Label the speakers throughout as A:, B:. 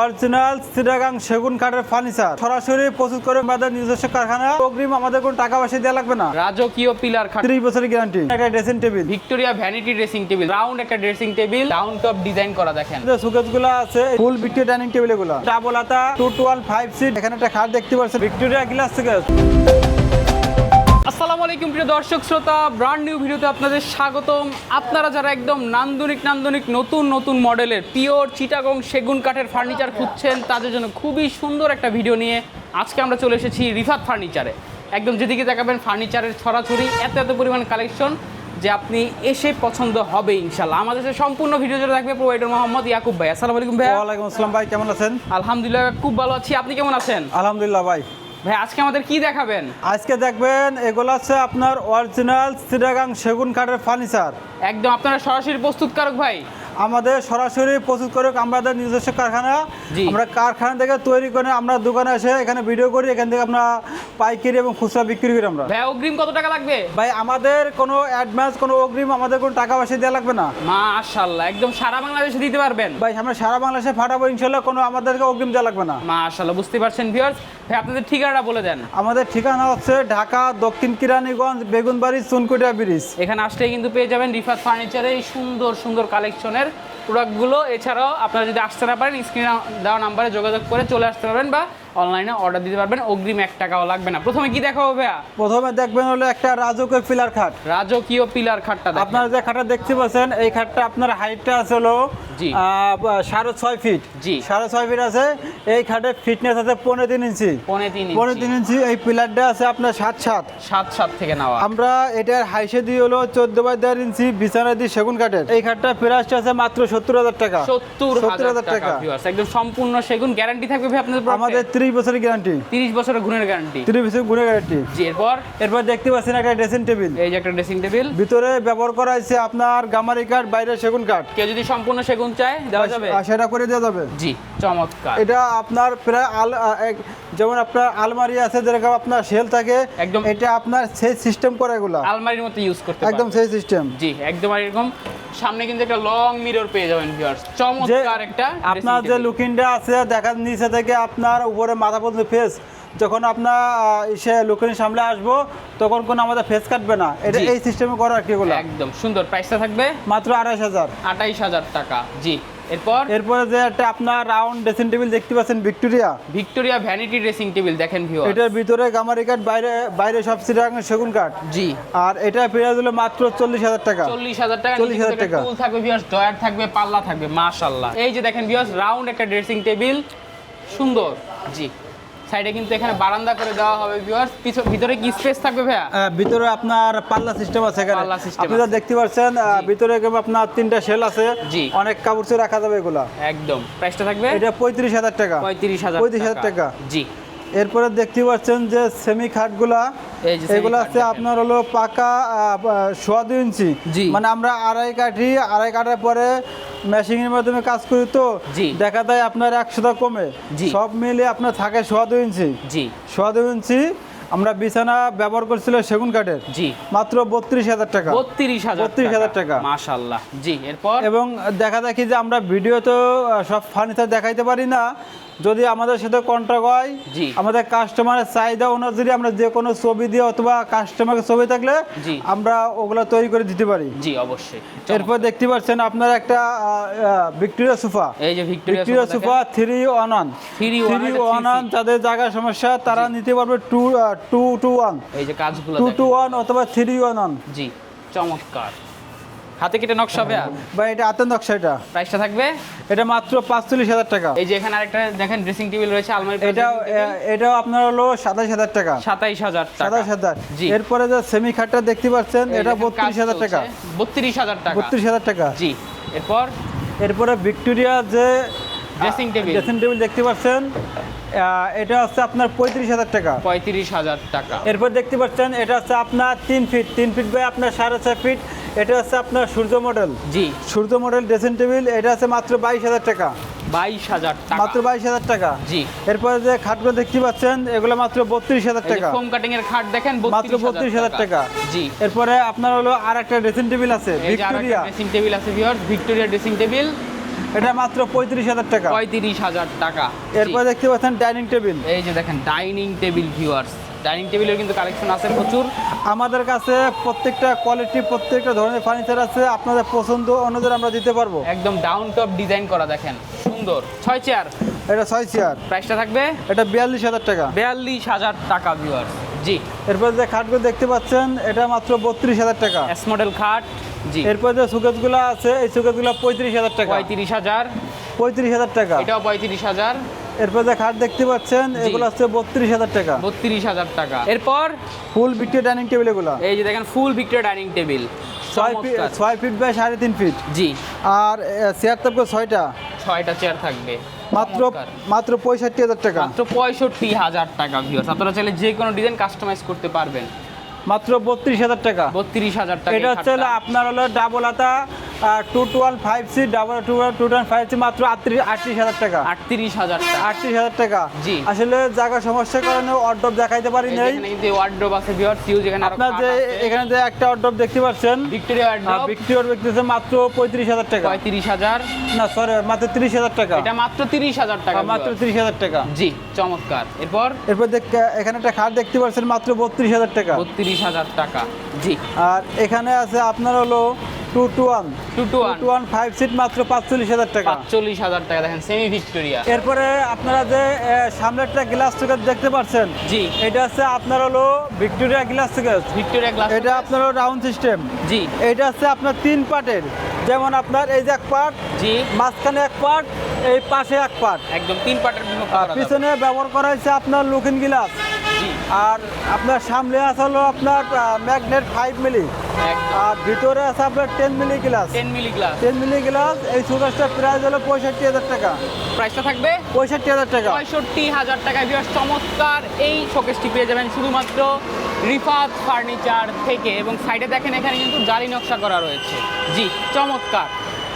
A: Original Chittagong সেগুন কাঠের furniture সরাসরি প্রস্তুত করে আমাদের নিজস্ব কারখানা। অগ্রিম আমাদের কোনো টাকা পয়সা দেওয়া লাগবে না।
B: রাজকীয় পিলার খাট,
A: 30 বছরের গ্যারান্টি। একটা dressing table,
B: Victoria vanity dressing table, round একটা dressing table, down top design করা। দেখেন
A: সুকেস গুলো আছে, ফুল ভিক্টোরিয়া ডাইনিং টেবিল, এগুলো ডাবল আতা 212 সিট। এখানে একটা খাট দেখতে পাচ্ছেন, ভিক্টোরিয়া গ্লাস সুকেস।
B: আসসালামু আলাইকুম প্রিয় দর্শক শ্রোতা, ব্র্যান্ড নিউ ভিডিওতে আপনাদের স্বাগতম। আপনারা যারা একদম নান্দনিক নতুন মডেলের পিওর চিটাগং সেগুন কাঠের ফার্নিচার খুঁজছেন, তাদের জন্য খুবই সুন্দর একটা ভিডিও নিয়ে আজকে আমরা চলে এসেছি রিফাত ফার্নিচারে। একদম যেদিকে তাকাবেন ফার্নিচারের ছড়াছড়ি, এত পরিমাণ কালেকশন যে আপনি এসে পছন্দ হবে ইনশাল্লাহ। আমাদের সাথে সম্পূর্ণ ভিডিও জুড়ে থাকবে প্রোভাইডার মোহাম্মদ ইয়াকুব ভাই। আসসালামু আলাইকুম ভাই।
A: ওয়ালাইকুম আসসালাম ভাই, কেমন আছেন?
B: আলহামদুলিল্লাহ খুব ভালো আছি, আপনি কেমন আছেন?
A: আলহামদুলিল্লাহ ভাই।
B: ভাই আজকে আমাদের কি দেখাবেন?
A: আজকে দেখবেন এগুলো আছে আপনার অরিজিনাল চিটাগাং সেগুন কাঠের ফার্নিচার।
B: একদম আপনারা সরাসরি প্রস্তুতকারক ভাই?
A: আমাদের সরাসরি প্রস্তুত করে আমাদের নিজস্ব কারখানা।
B: জি।
A: আমরা কারখানা থেকে তৈরি করে আমরা দোকানে এসে এখানে ভিডিও করি, এখান থেকে আমরা পাইকারি এবং খুচরা বিক্রি করি। আমরা
B: ভাই অগ্রিম কত টাকা লাগবে?
A: ভাই আমাদের কোনো অ্যাডভান্স, কোনো অগ্রিম, আমাদের কোনো টাকা পয়সা দেওয়া লাগবে না।
B: মাশাআল্লাহ, একদম সারা বাংলাদেশে দিতে পারবেন?
A: ভাই আমরা সারা বাংলাদেশে পাঠাবো ইনশাল্লাহ, কোনো আমাদেরকে অগ্রিম দেওয়া লাগবে না।
B: মাশাআল্লাহ, বুঝতে পারছেন ভিউয়ার্স। ভাই আপনাদের ঠিকানাটা বলে দেন।
A: আমাদের ঠিকানা হচ্ছে ঢাকা দক্ষিণ কেরানীগঞ্জ, বেগুনবাড়ি, চুনকুটিয়া ব্রিজ।
B: এখানে আসলেই কিন্তু পেয়ে যাবেন রিফাত ফার্নিচারে এই সুন্দর কালেকশনের প্রোডাক্টগুলো। এছাড়াও আপনারা যদি আসতে না পারেন, স্ক্রিনে দেওয়া নাম্বারে যোগাযোগ করে চলে আসতে পারবেন বা অনলাইনে অর্ডার দিতে পারবেন। অগ্রিম 1 টাকাও লাগবে না। প্রথমে কি দেখাবো ভাইয়া?
A: প্রথমে দেখবেন হলো একটা রাজকীয় পিলার খাট।
B: রাজকীয় পিলার খাটটা দেখেন।
A: আপনারা যে খাটটা দেখতে পাচ্ছেন, এই খাটটা আপনার হাইটটা আছে হলো
B: জি
A: 6.5 ফিট।
B: জি
A: 6.5 ফিট আছে। এই খাটের ফিটনেস আছে 15.3 ইঞ্চি।
B: 15.3
A: ইঞ্চি। এই পিলারটা আছে আপনার 7
B: থেকে নেওয়া।
A: আমরা এটার হাইসে দিয়ে হলো 14/1.5 ইঞ্চি, বিছানা দিয়ে সেগুন কাঠের। এই খাটটা প্রাইসটা আছে মাত্র 70,000 টাকা।
B: 70,000 টাকা ভিউয়ার্স, একদম সম্পূর্ণ সেগুন। গ্যারান্টি থাকবে ভাই আপনাদের?
A: আমাদের 30 বছরের গ্যারান্টি।
B: 30 বছরের গুণের গ্যারান্টি।
A: 30 বছরের গুণের গ্যারান্টি।
B: জি। এরপর
A: দেখতে পাচ্ছেন একটা ড্রেসিং টেবিল।
B: এই যে একটা ড্রেসিং টেবিল,
A: ভিতরে ব্যবহার করা হয়েছে আপনার গামারি কাঠ, বাইরে সেগুন কাঠ।
B: কেউ যদি সম্পূর্ণ সেগুন চায় দেওয়া যাবে?
A: সেটা করে দেওয়া যাবে।
B: জি, চমৎকার।
A: এটা আপনার প্রায় যেমন আপনার আলমারি আছে, যেরকম আপনার সেল থাকে,
B: একদম
A: এটা আপনার সেই সিস্টেম করে, এগুলো
B: আলমারির মতো ইউজ করতে
A: একদম সেই সিস্টেম।
B: জি, একদম এরকম। সামনে কিন্তু একটা লং মিরর পেয়ে যাবেন ভিউয়ার্স, চমৎকার একটা।
A: আপনার যে লুকিংটা আছে দেখার নিচে থেকে আপনার উপরে মাথা পর্যন্ত ফেস, যখন আপনার সে লুকিংয়ের সামনে আসবো তখন কোনো আমাদের ফেস কাটবে না। এটা এই সিস্টেমে করা আর কি।
B: একদম সুন্দর। প্রাইসটা থাকবে
A: মাত্র 28,000।
B: 28,000 টাকা। জি।
A: এরপরে যে একটা আপনার রাউন্ড ড্রেসিং টেবিল দেখতে পাচ্ছেন, ভিক্টোরিয়া
B: ভ্যানিটি ড্রেসিং টেবিল দেখেন ভিউয়ার্স।
A: এটার ভিতরে গামারি কাঠ, বাইরে সব চিটাগাং সেগুন কাঠ।
B: জি।
A: আর এটা প্রাইস হলো মাত্র 40,000 টাকা।
B: 40,000 টাকা।
A: 40,000 টাকা।
B: টুল থাকবে ভিউয়ার্স, ডয়ার থাকবে, পাল্লা থাকবে। মাশাআল্লাহ। এই যে দেখেন ভিউয়ার্স, রাউন্ড একটা ড্রেসিং টেবিল, সুন্দর। জি। সাইডে কিন্তু এখানে বারান্দা করে দেওয়া হবে ভিউয়ার্স। ভিতরে কি স্পেস থাকবে ভাইয়া?
A: ভিতরে আপনার পাল্লা সিস্টেম আছে এখানে।
B: পাল্লা সিস্টেম
A: আপনারা দেখতে পাচ্ছেন, ভিতরে আপনার 3টা শেল আছে।
B: জি।
A: অনেক কাপড় চোপড় রাখা যাবে এগুলা।
B: একদম। প্রাইসটা থাকবে
A: এটা 35,000 টাকা।
B: 35,000
A: টাকা।
B: জি।
A: এরপরে দেখতে পাচ্ছেন যে সেমি খাটগুলা, এগুলো আছে আপনার হলো পাকা 2.5 ইঞ্চি। মানে আমরা আড়াই কাঠার পরে মেশিনের মাধ্যমে কাজ করি, তো দেখা যায় আপনার 100 কমে। সব মিলে আপনার থাকে 2.5 ইঞ্চি।
B: জি।
A: 2.5 ইঞ্চি। আমরা বিছানা ব্যবহার করছিল সেগুন কাঠের।
B: জি।
A: মাত্র 32,000 টাকা।
B: 32,000 টাকা। মাশাআল্লাহ। জি। এরপর
A: এবং দেখা দেখি যে আমরা ভিডিও তো সব ফার্নিচার দেখাইতে পারি না। যদি আমাদের সাথে কন্ট্রাক্ট হয়, আমাদের কাস্টমারের চাহিদা অনুযায়ী আমরা যে কোনো ছবি দিয়ে অথবা কাস্টমারের ছবি থাকলে আমরা ওগুলো তৈরি করে দিতে পারি।
B: জি, অবশ্যই।
A: এরপর দেখতে পাচ্ছেন আপনার একটা ভিক্টোরিয়া সোফা।
B: এই যে ভিক্টোরিয়া
A: সোফা 3-in-1। যাদের জায়গার সমস্যা তারা নিতে পারবে 2-to-1।
B: এই যে কাজগুলো
A: 2-to-1 অথবা 3-in-1।
B: জি, চমৎকার। হাতে কেটে নকশা
A: ভাই এটা হাতের নকশা। এটা
B: প্রাইসটা থাকবে?
A: এটা মাত্র 45,000 টাকা।
B: এই যে এখানে আরেকটা দেখেন ড্রেসিং টেবিল রয়েছে, আলমারি।
A: এটাও আপনার হলো 27,000 টাকা।
B: 27,000 টাকা।
A: 27,000।
B: জি।
A: এরপরে যে সেমি খাটটা দেখতে পাচ্ছেন, এটা 32,000 টাকা।
B: 32,000 টাকা।
A: 32,000 টাকা।
B: জি।
A: এরপরে ভিক্টোরিয়া যে
B: ড্রেসিং
A: টেবিল দেখতে পাচ্ছেন, এটা হচ্ছে আপনার 35,000 টাকা।
B: 35,000 টাকা।
A: এরপর দেখতে পাচ্ছেন, এটা হচ্ছে আপনার 3 ফিট বাই আপনার 6.5 ফিট। এটা হচ্ছে আপনার সূর্য মডেল।
B: জি।
A: সূর্য মডেল ড্রেসিং টেবিল। এটা আছে মাত্র 22,000 টাকা।
B: 22,000 টাকা।
A: মাত্র 22,000 টাকা।
B: জি।
A: এরপরে যে খাটগুলো দেখতে পাচ্ছেন, এগুলো মাত্র 32,000 টাকা।
B: ফোম কাটিং এর খাট দেখেন,
A: মাত্র 32,000 টাকা।
B: জি।
A: এরপরে আপনার হলো আরেকটা ড্রেসিং টেবিল আছে, ভিক্টোরিয়া
B: ড্রেসিং টেবিল আছে ভিউয়ার্স, ভিক্টোরিয়া ড্রেসিং টেবিল।
A: এটা মাত্র 35,000 টাকা।
B: 35,000 টাকা।
A: এরপর দেখতে পাচ্ছেন ডাইনিং টেবিল।
B: এই যে দেখেন ডাইনিং টেবিল ভিউয়ার্স, ডাইনিং টেবিলের কিন্তু কালেকশন আছে প্রচুর।
A: আমাদের কাছে প্রত্যেকটা কোয়ালিটি, প্রত্যেকটা ধরনের ফার্নিচার আছে, আপনাদের পছন্দ অনুযায়ী আমরা দিতে পারবো।
B: একদম ডাউন টপ ডিজাইন করা, দেখেন সুন্দর। 6 চেয়ার,
A: এটা 6 চেয়ার।
B: প্রাইসটা থাকবে
A: এটা 42,000 টাকা।
B: 42,000 টাকা ভিউয়ার্স। জি।
A: এরপর যে খাটগুলো দেখতে পাচ্ছেন এটা মাত্র 32,000 টাকা।
B: এস মডেল খাট। জি।
A: এরপর যে সুকেসগুলো আছে এই সুকেসগুলো 35,000 টাকা।
B: 35,000
A: টাকা।
B: এটাও 35,000।
A: এরপর যে খাট দেখতে পাচ্ছেন এগুলো হচ্ছে 32,000 টাকা।
B: 32,000 টাকা। এরপর
A: ফুল ভিক্টোরিয়া ডাইনিং টেবিল এগুলো।
B: এই যে দেখেন full Victoria dining table,
A: 6 feet by 3.5 feet.
B: জি।
A: আর চেয়ার থাকবে 6টা।
B: 6টা চেয়ার থাকবে।
A: মাত্র 65,000 টাকা।
B: মাত্র 65,000 টাকা ভিউয়ার্স। আপনারা চাইলে যে কোনো ডিজাইন কাস্টমাইজ করতে পারবেন।
A: মাত্র 32,000 টাকা।
B: 32,000 টাকা।
A: এটা হচ্ছে আপনার হলো ডাবল হাতা 215C ডাবল 215C মাত্র 38,000 টাকা।
B: 38,000 টাকা।
A: 38,000 টাকা।
B: জি।
A: আসলে জায়গা সমস্যার কারণে ওয়ার্ডরোব দেখাইতে পারি নাই।
B: এখানে কিন্তু ওয়ার্ডরোব আছে ভিউয়ার্স, ইউজ এখানে আরো
A: আপনার যে এখানে যে একটা ওয়ার্ডরোব দেখতে পাচ্ছেন
B: ভিক্টোরিয়া ওয়ার্ডরোব,
A: ভিক্টোরিয়া দেখতেছে মাত্র 35,000 টাকা।
B: 35,000
A: না সরি, মাত্র 30,000 টাকা।
B: এটা মাত্র 30,000 টাকা।
A: মাত্র 30,000 টাকা।
B: জি, চমৎকার। এরপর
A: এখানে একটা খাট দেখতে পাচ্ছেন মাত্র 32,000 টাকা।
B: 32,000 টাকা। জি।
A: আর এখানে আছে আপনার হলো 221 5 সিট মাত্র 45,000 টাকা।
B: 45,000 টাকা। দেখেন সেমি ভিক্টোরিয়া।
A: এরপরে আপনারা যে সামনেরটা গ্লাস সুকেস দেখতে পাচ্ছেন,
B: জি,
A: এটা আছে আপনার হলো ভিক্টোরিয়া গ্লাস সুকেস।
B: ভিক্টোরিয়া গ্লাস,
A: এটা আপনার হলো রাউন্ড সিস্টেম।
B: জি।
A: এটা আছে আপনার 3 পার্টের, যেমন আপনার এই যে এক পার্ট,
B: জি,
A: মাঝখানে এক পার্ট, এই পাশে এক পার্ট,
B: একদম 3 পার্টের বিভক্ত করা।
A: পিছনে ব্যবহার করা হয়েছে আপনার লুকিং গ্লাস।
B: জি।
A: আর আপনার সামনে আছে হলো আপনার ম্যাগনেট 5 মিলি।
B: একদম।
A: আর ভিতরে আছে আপনার 10 milli glass.
B: 10 milli glass.
A: 10 milli glass. এই সুকেসটার প্রাইস হলো 65,000 টাকা।
B: প্রাইসটা থাকবে
A: 65,000 টাকা।
B: 65,000 টাকায় ভিউয়ার্স চমৎকার এই শোকেসটি পেয়ে যাবেন শুধুমাত্র রিফাত ফার্নিচার থেকে। এবং সাইডে দেখেন এখানে কিন্তু জালি নকশা করা রয়েছে। জি, চমৎকার।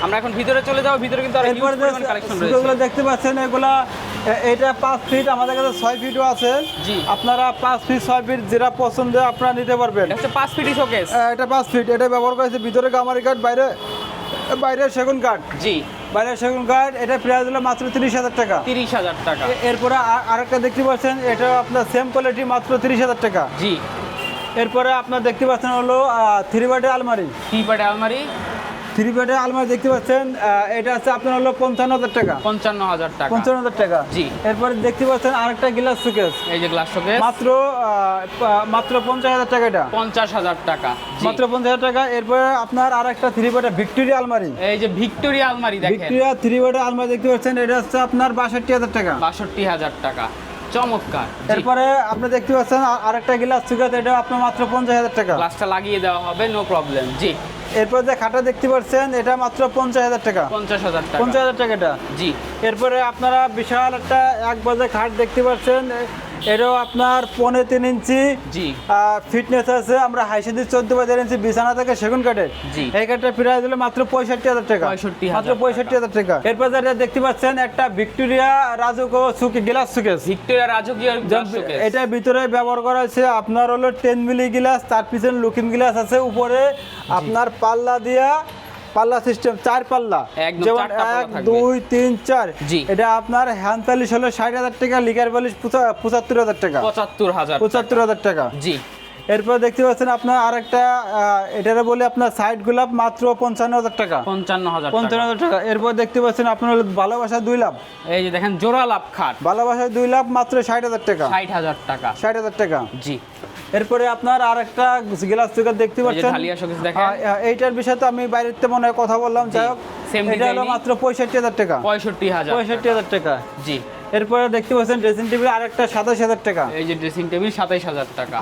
B: আমরা এখন ভিতরে চলে যাব। ভিতরে কিন্তু আরো হিউজ পরিমাণ কালেকশন রয়েছে।
A: এগুলো দেখতে পাচ্ছেন, এগুলা এটা 5 ফিট, আমাদের কাছে 6 ফিটও আছে।
B: জি।
A: আপনারা 5 ফিট 6 ফিট যেটা পছন্দ আপনারা নিতে পারবেন।
B: এটা হচ্ছে 5 ফিট শোকেস।
A: এটা 5 ফিট। এটা ব্যবহার করেছে ভিতরে গামারি কাঠ, বাইরে সেগুন কাঠ।
B: জি।
A: বাইরে সেগুন কাঠ। এটা প্রাইস হলো মাত্র 30,000 টাকা।
B: 30,000 টাকা।
A: এরপরে আরেকটা দেখতে পাচ্ছেন, এটা আপনার সেম কোয়ালিটি মাত্র 30,000 টাকা।
B: জি।
A: এরপরে আপনার দেখতে পাচ্ছেন হলো 3 বেডের আলমারি।
B: 3 বেডের আলমারি।
A: 3 বেডের আলমারি দেখতে পাচ্ছেন, এটা আছে আপনার হলো 55,000 টাকা।
B: 55,000 টাকা।
A: 55,000 টাকা।
B: জি।
A: এরপরে দেখতে পাচ্ছেন আরেকটা গ্লাস শোকেস।
B: এই যে গ্লাস শোকেস,
A: মাত্র 50,000 টাকা। এটা
B: 50,000 টাকা।
A: মাত্র 50,000 টাকা। এরপরে আপনার আরেকটা 3 বেডের ভিক্টোরিয়া আলমারি।
B: এই যে ভিক্টোরিয়া আলমারি দেখেন,
A: ভিক্টোরিয়া 3 বেডের আলমারি দেখতে পাচ্ছেন, এটা হচ্ছে আপনার 62,000 টাকা।
B: 62,000 টাকা। চমৎকার।
A: এরপরে আপনি দেখতে পাচ্ছেন আরেকটা গ্লাস শোকেস, এটা আপনার মাত্র 50,000 টাকা।
B: গ্লাসটা লাগিয়ে দেওয়া হবে, নো প্রবলেম। জি।
A: এরপর যে খাটা দেখতে পাচ্ছেন, এটা মাত্র 50,000 টাকা।
B: 50,000 টাকা।
A: 50,000 টাকা এটা।
B: জি।
A: এরপরে আপনারা বিশাল একটা 1 বাজে খাট দেখতে পাচ্ছেন, এটাও আপনার 3.5 ইঞ্চি।
B: জি।
A: ফিটনেস আছে। আমরা হাইসিদি 14/4 ইঞ্চি বিছানা থেকে সেগুন কাঠের।
B: জি।
A: এই কাঠটার প্রাইস হলো মাত্র 65,000 টাকা।
B: 65,000
A: মাত্র 65,000 টাকা। এরপর যেটা দেখতে পাচ্ছেন, একটা ভিক্টোরিয়া রাজকো গ্লাস শোকেস।
B: ভিক্টোরিয়া রাজকীয় গ্লাস শোকেস।
A: এটা ভিতরে ব্যবহার করা হয়েছে আপনার হলো 10 মিলি গ্লাস, তার পিছনে লুকিং গ্লাস আছে, উপরে আপনার পাল্লা দিয়া, পাল্লা সিস্টেম 4 পাল্লা, যেমন 1 2 3 4।
B: জি।
A: এটা আপনার হ্যান্ড পালিশ হলো 60,000 টাকা, লিকার পালিশ 75,000 টাকা।
B: 75,000
A: টাকা।
B: জি।
A: এরপর দেখতে পাচ্ছেন আপনার আরেকটা, এটারে বলে আপনার সাইড গোলাপ, মাত্র 55,000 টাকা।
B: 55,000
A: টাকা। এরপর দেখতে পাচ্ছেন আপনার ভালোবাসা 2 লাভ।
B: এই যে দেখেন জোড়া লাভ খাট,
A: ভালোবাসা 2 লাভ, মাত্র 60,000 টাকা।
B: 60,000 টাকা।
A: 60,000 টাকা।
B: জি।
A: এরপরে আপনার আরেকটা গ্লাস শোকেস দেখতে পাচ্ছেন,
B: ঢালিয়া শোকেস দেখেন।
A: এইটার বিষয়ে তো আমি বাইরেতে মনে হয় কথা বললাম, যাই হোক এটা হলো মাত্র 65,000 টাকা।
B: 65,000
A: টাকা।
B: জি।
A: এরপরে দেখতে পাচ্ছেন ড্রেসিং টেবিল আরেকটা 27,000 টাকা।
B: এই যে ড্রেসিং টেবিল 27,000 টাকা।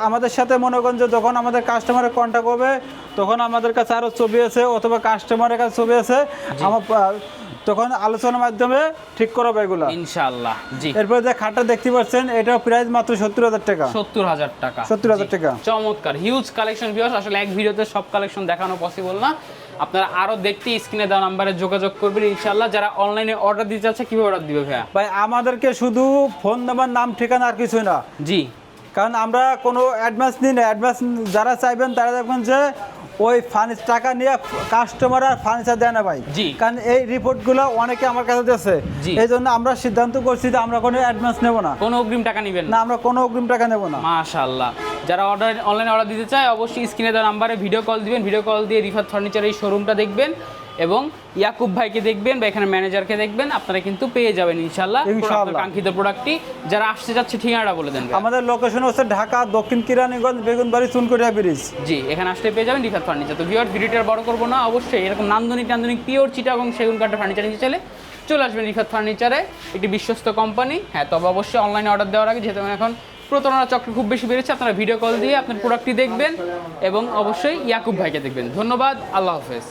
A: আমাদের সাথে মনে করেন যে যখন আমাদের কাস্টমারের কন্ট্যাক্ট হবে, তখন আমাদের কাছে আরো ছবি আছে, অথবা কাস্টমারের কাছে ছবি আছে, তখন আলোচনার মাধ্যমে ঠিক করাবো এগুলো
B: ইনশাআল্লাহ। জি।
A: এরপরে যে খাটটা দেখতে পাচ্ছেন, এটার প্রাইস মাত্র 70,000 টাকা।
B: 70,000 টাকা।
A: 70,000 টাকা।
B: চমৎকার হিউজ কালেকশন ভিউয়ার্স। আসলে এক ভিডিওতে সব কালেকশন দেখানো পসিবল না, আপনারা আরো দেখতে স্ক্রিনে দেওয়া নাম্বারে যোগাযোগ করবেন ইনশাআল্লাহ। যারা অনলাইনে অর্ডার দিতে চাচ্ছে কিভাবে অর্ডার দিবে ভাইয়া?
A: ভাই আমাদেরকে শুধু ফোন নাম্বার, নাম, ঠিকানা, আর কিছু না।
B: জি।
A: কারণ আমরা কোনো অ্যাডভান্স নিই না। অ্যাডভান্স যারা চাইবেন তারা দেখবেন যে ওই ফার্নিচার টাকা নিয়ে কাস্টমার আর ফার্নিচার দেয় না ভাই।
B: জি।
A: কারণ এই রিপোর্টগুলো অনেকে আমার কাছে দিয়েছে, এই জন্য আমরা সিদ্ধান্ত করছি যে আমরা কোনো অ্যাডভান্স নেব না,
B: কোনো অগ্রিম টাকা নেবেন
A: না, আমরা কোনো অগ্রিম টাকা নেব না।
B: মাশাআল্লাহ। যারা অনলাইনে অর্ডার দিতে চায় অবশ্যই স্ক্রিনে দেওয়া নাম্বারে ভিডিও কল দিবেন, ভিডিও কল দিয়ে রিফাত ফার্নিচার এই শোরুমটা দেখবেন এবং ইয়াকুব ভাইকে দেখবেন বা এখানে ম্যানেজারকে দেখবেন, আপনারা কিন্তু পেয়ে যাবেন ইনশাআল্লাহ কাঙ্ক্ষিত প্রোডাক্টটি। যারা আসতে যাচ্ছে ঠিকানাটা বলে দেন।
A: আমাদের লোকেশন হচ্ছে ঢাকা দক্ষিণ কেরানীগঞ্জ বেগুনবাড়ি চুনকুটিয়া ব্রিজ।
B: জি, এখানে আসলে পেয়ে যাবেন রিফাত ফার্নিচার। তো ভিউয়ার্স, ভিডিওটা আর বড় করবো না, অবশ্যই এরকম নান্দনিক পিওর চিটাগং সেগুন কাঠের ফার্নিচার নিতে চাইলে চলে আসবেন রিফাত ফার্নিচারে, একটি বিশ্বস্ত কোম্পানি। হ্যাঁ, তবে অবশ্যই অনলাইনে অর্ডার দেওয়ার আগে, যেহেতু এখন প্রতারণা চক্র খুব বেশি বেড়েছে, আপনারা ভিডিও কল দিয়ে আপনার প্রোডাক্টটি দেখবেন এবং অবশ্যই ইয়াকুব ভাইকে দেখবেন। ধন্যবাদ, আল্লাহ হাফেজ।